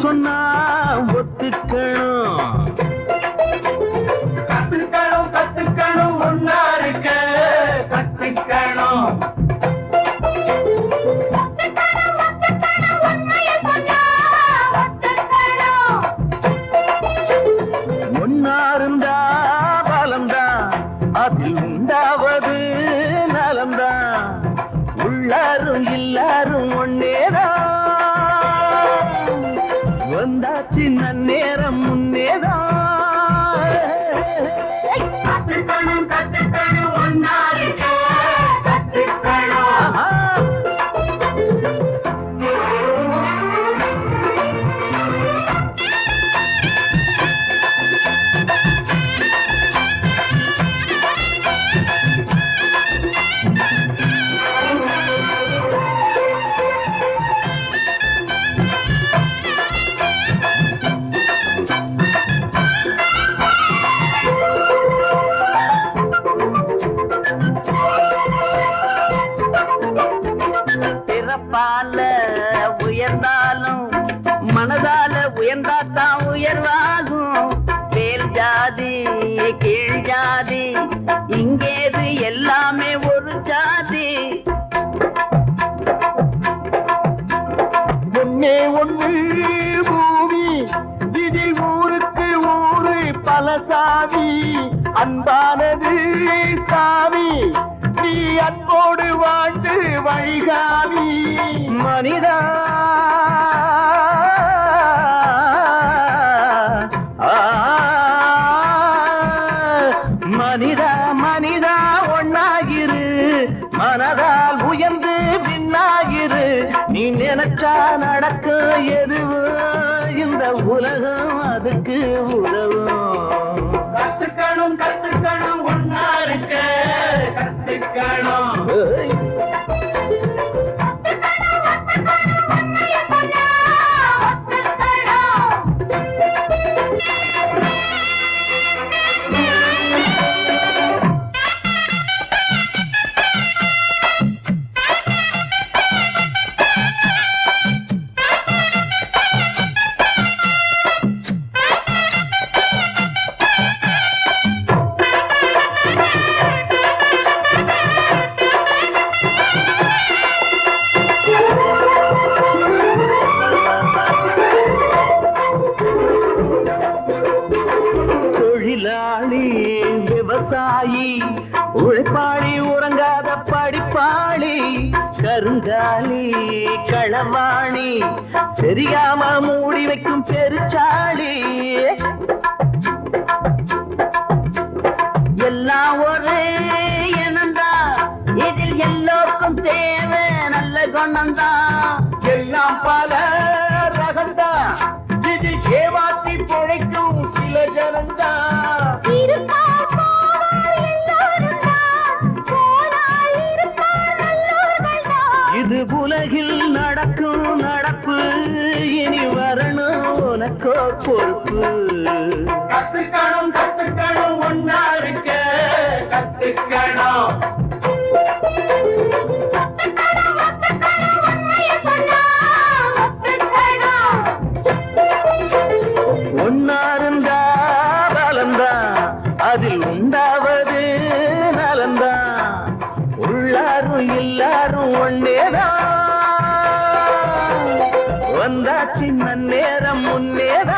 சொன்னா ஒத்துக்கணும். கத்துக்கணும் கத்துக்கணும் ஒன்னா இருக்க கத்துக்கணும். ஒன்னா இருந்தா பலம்தான், அதில் உண்டாவது நலம்தான். உள்ளாரும் எல்லாரும் ஒன்னேதான், வந்தாச்சு நன்னேரம் முன்னேதான். கத்துக்கணும் கத்துக்கணும் ஒன்னா இருக்க கத்துக்கணும். பிறப்பால உயர்ந்தாலும் மனதால உயர்ந்தாத்தான் உயர்வாகும். மேல் ஜாதி கீழ் ஜாதி இங்கேது எல்லாமே ஒரு ஜாதி. ஒன்னே ஒன்று பூமி, இதில் ஊருக்கு ஊரு பல சாமி. அன்பானது சாமி, நீ அன்போடு வாழ்ந்து வழிகாமி. மனிதா மனிதா மனிதா ஒன்னாகிரு, மனதால் உயர்ந்து பின்னாகிரு. நீ நினைச்சா நடக்க எதுவும் இந்த உலகம் அதுக்கு உதவும். கத்துக்கணும் கத்துக்கணும் ஒன்னா இருக்க கத்துக்கணும். தொழிலாளி விவசாயி உழைப்பாளி உறங்காத படிப்பாளி. கருங்காலி களவாணி தெரியாம மூடி வைக்கும் பெருச்சாளி. எல்லாம் ஒரே இனம்தான், இதில் எல்லோருக்கும் தேவை நல்ல குணம்தான். எல்லாம் பல ரகம்தான், இதில் ஏமாத்தி பிழைக்கும் சில ஜனந்தான். இது உலகில் நடக்கும் நடப்பு, இனி வரணும் உனக்கோ பொறுப்பு. கத்துக்கணும் கத்துக்கணும் ஒன்னா இருக்க கத்துக்கணும். ஒன்னா இருந்தா பலம்தான், அதில் உண்டாவது நலம்தான். உள்ளாரும் எல்லாரும் ஒன்னேதான், வந்தாச்சு நன்னேரம் முன்னேதான்.